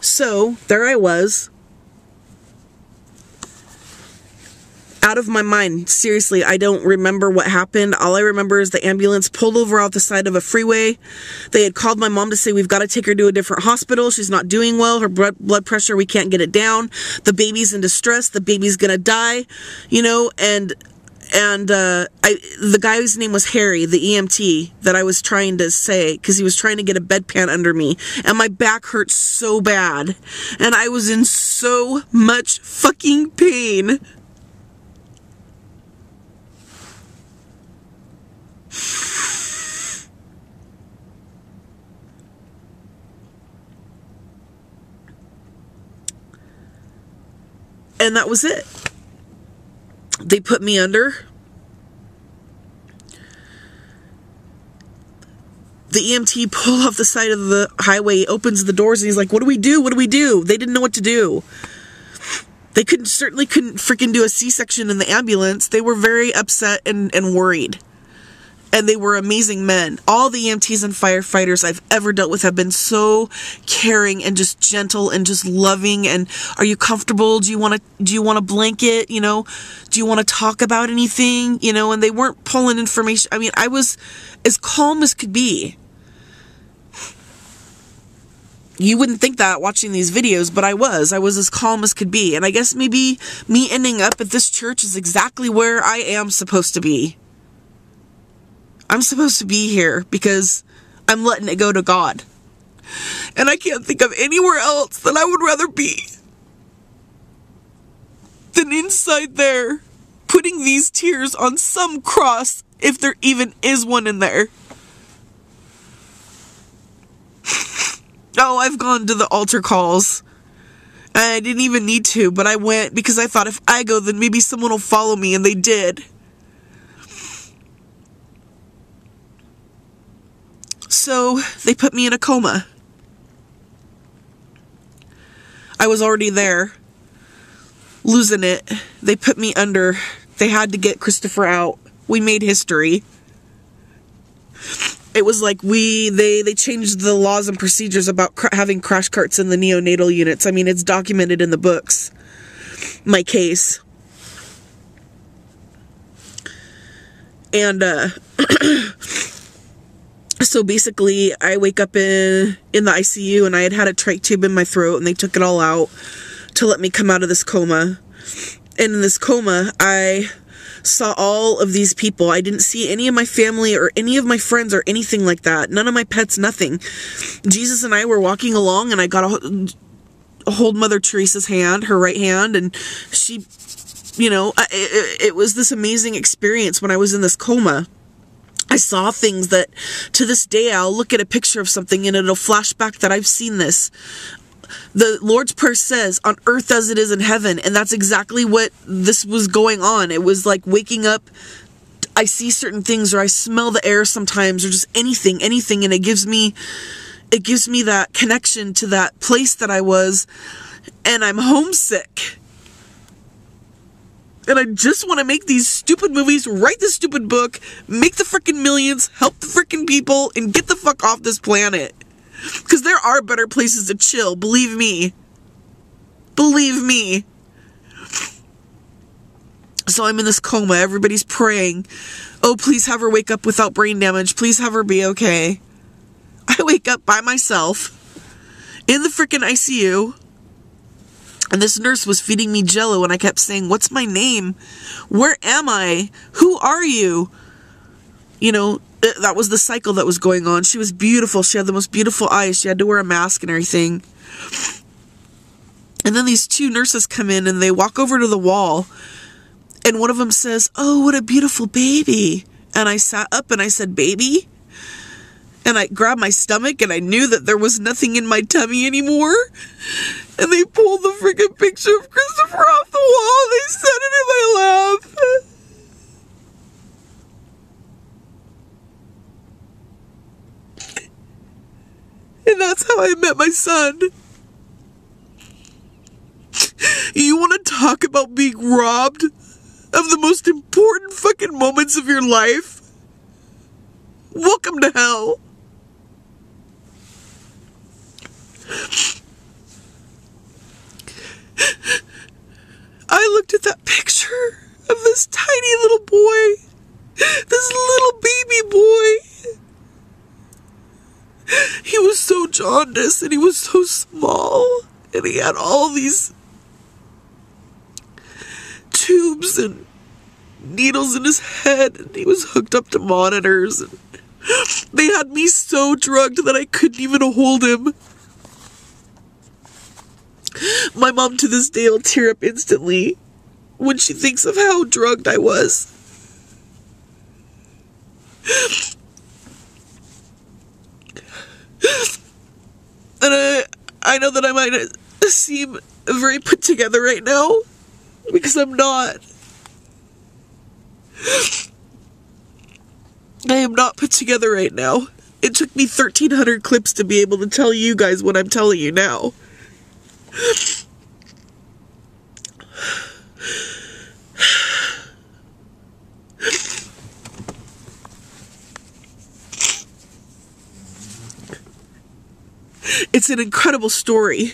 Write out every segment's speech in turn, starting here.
So, there I was. Out of my mind. Seriously, I don't remember what happened. All I remember is the ambulance pulled over off the side of a freeway. They had called my mom to say, we've got to take her to a different hospital. She's not doing well. Her blood pressure, we can't get it down. The baby's in distress. The baby's gonna die. You know, and the guy's name was Harry, the EMT that I was trying to say, because he was trying to get a bedpan under me, and my back hurt so bad, and I was in so much fucking pain. And that was it. They put me under. The EMT pulled off the side of the highway, opens the doors, and he's like, what do we do? What do we do? They didn't know what to do. They certainly couldn't freaking do a C-section in the ambulance. They were very upset and worried. And they were amazing men. All the EMTs and firefighters I've ever dealt with have been so caring and just gentle and just loving. And are you comfortable? Do you want a blanket? You know, do you want to talk about anything? You know, and they weren't pulling information. I mean, I was as calm as could be. You wouldn't think that watching these videos, but I was as calm as could be. And I guess maybe me ending up at this church is exactly where I am supposed to be. I'm supposed to be here because I'm letting it go to God. And I can't think of anywhere else that I would rather be than inside there, putting these tears on some cross, if there even is one in there. Oh, I've gone to the altar calls. I didn't even need to, but I went because I thought if I go, then maybe someone will follow me, and they did. So, they put me in a coma. I was already there, losing it. They put me under. They had to get Christopher out. We made history. It was like they changed the laws and procedures about having crash carts in the neonatal units. I mean, it's documented in the books. My case. And, so basically, I wake up in the ICU, and I had a trach tube in my throat, and they took it all out to let me come out of this coma. And in this coma, I saw all of these people. I didn't see any of my family or any of my friends or anything like that. None of my pets, nothing. Jesus and I were walking along, and I got a hold Mother Teresa's hand, her right hand, and she, you know, it was this amazing experience when I was in this coma. I saw things that, to this day, I'll look at a picture of something and it'll flash back that I've seen this. The Lord's Prayer says, on earth as it is in heaven, and that's exactly what this was going on. It was like waking up, I see certain things, or I smell the air sometimes, or just anything, and it gives me that connection to that place that I was, and I'm homesick. And I just want to make these stupid movies, write the stupid book, make the frickin' millions, help the frickin' people, and get the fuck off this planet. Because there are better places to chill, believe me. Believe me. So I'm in this coma, everybody's praying. Oh, please have her wake up without brain damage. Please have her be okay. I wake up by myself in the frickin' ICU. And this nurse was feeding me Jell-O, and I kept saying, what's my name? Where am I? Who are you? You know, that was the cycle that was going on. She was beautiful. She had the most beautiful eyes. She had to wear a mask and everything. And then these two nurses come in, and they walk over to the wall. And one of them says, oh, what a beautiful baby. And I sat up and I said, baby? And I grabbed my stomach, and I knew that there was nothing in my tummy anymore. And they pulled the freaking picture of Christopher off the wall. They set it in my lap. And that's how I met my son. You want to talk about being robbed of the most important fucking moments of your life? Welcome to hell. He was so jaundiced, and he was so small, and he had all these tubes and needles in his head, and he was hooked up to monitors, and they had me so drugged that I couldn't even hold him. My mom to this day will tear up instantly when she thinks of how drugged I was. And I know that I might seem very put together right now, because I'm not. I am not put together right now. It took me 1,300 clips to be able to tell you guys what I'm telling you now. It's an incredible story.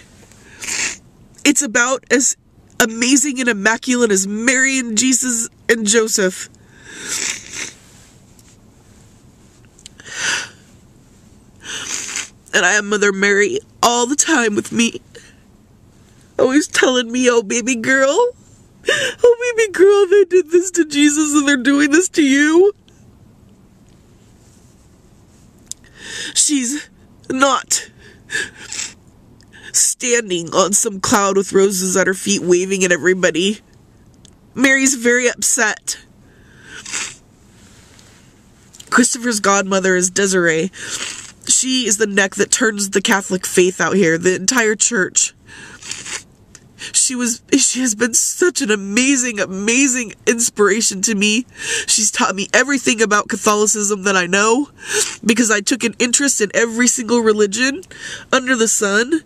It's about as amazing and immaculate as Mary and Jesus and Joseph. And I have Mother Mary all the time with me, always telling me, oh baby girl, they did this to Jesus and they're doing this to you. She's not standing on some cloud with roses at her feet waving at everybody. Mary's very upset. Christopher's godmother is Desiree. She is the neck that turns the Catholic faith out here, the entire church. She has been such an amazing inspiration to me. She's taught me everything about Catholicism that I know, because I took an interest in every single religion under the sun.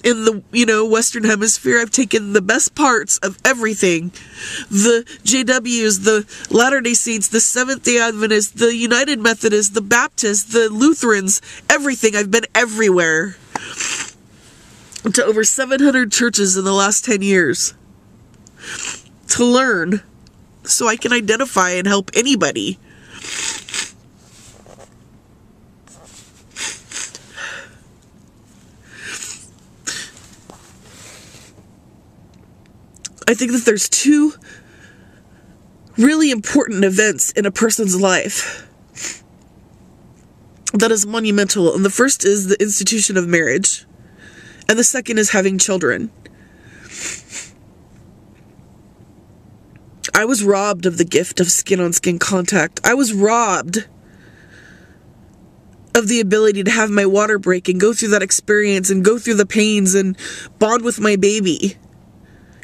In the, Western Hemisphere, I've taken the best parts of everything. The JWs, the Latter-day Saints, the Seventh-day Adventists, the United Methodists, the Baptists, the Lutherans, everything. I've been everywhere. To over 700 churches in the last 10 years. To learn, so I can identify and help anybody. I think that there's two really important events in a person's life that is monumental. And the first is the institution of marriage. And the second is having children. I was robbed of the gift of skin-on-skin contact. I was robbed of the ability to have my water break and go through that experience and go through the pains and bond with my baby.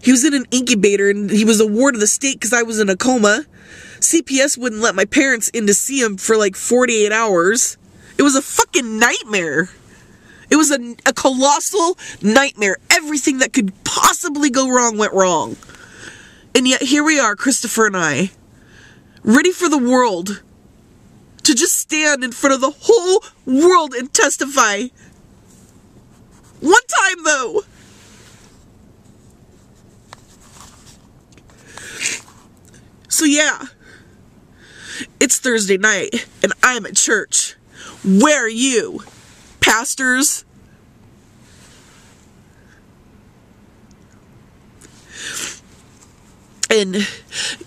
He was in an incubator and he was a ward of the state because I was in a coma. CPS wouldn't let my parents in to see him for like 48 hours. It was a fucking nightmare. It was a colossal nightmare. Everything that could possibly go wrong went wrong. And yet here we are, Christopher and I, ready for the world to just stand in front of the whole world and testify. One time, though. So yeah, it's Thursday night, and I'm at church. Where are you, pastors? And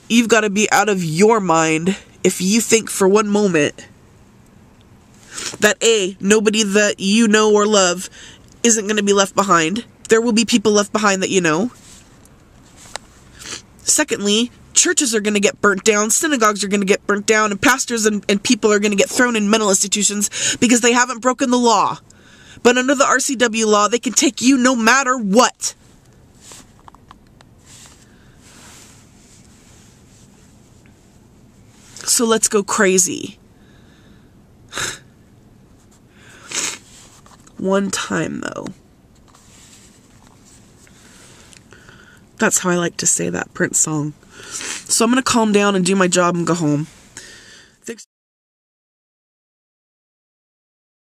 you've got to be out of your mind if you think for one moment that A, nobody that you know or love isn't going to be left behind. There will be people left behind that you know. Secondly, churches are going to get burnt down, synagogues are going to get burnt down, and pastors and people are going to get thrown in mental institutions because they haven't broken the law. But under the RCW law, they can take you no matter what. So let's go crazy. One time, though. That's how I like to say that Prince song. So I'm going to calm down and do my job and go home.